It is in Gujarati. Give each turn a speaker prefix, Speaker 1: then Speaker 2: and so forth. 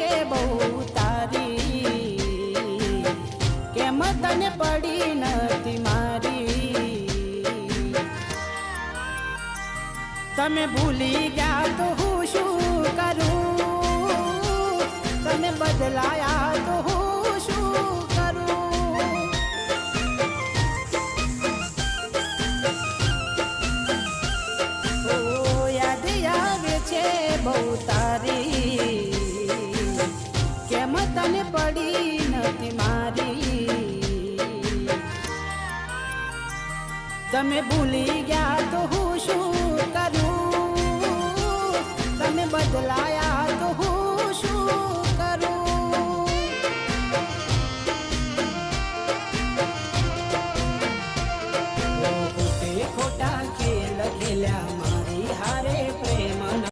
Speaker 1: છે બહુ તારી, કેમ તને પડી નથી મારી। તમે ભૂલી ગયા તો હું શું કરું, તમે બદલાયા તો હું શું કરું। ઓ યાદ આવે છે બહુ તારી, કેમ તને પડી નથી મારી। તમે ભૂલી ગયા તો હું શું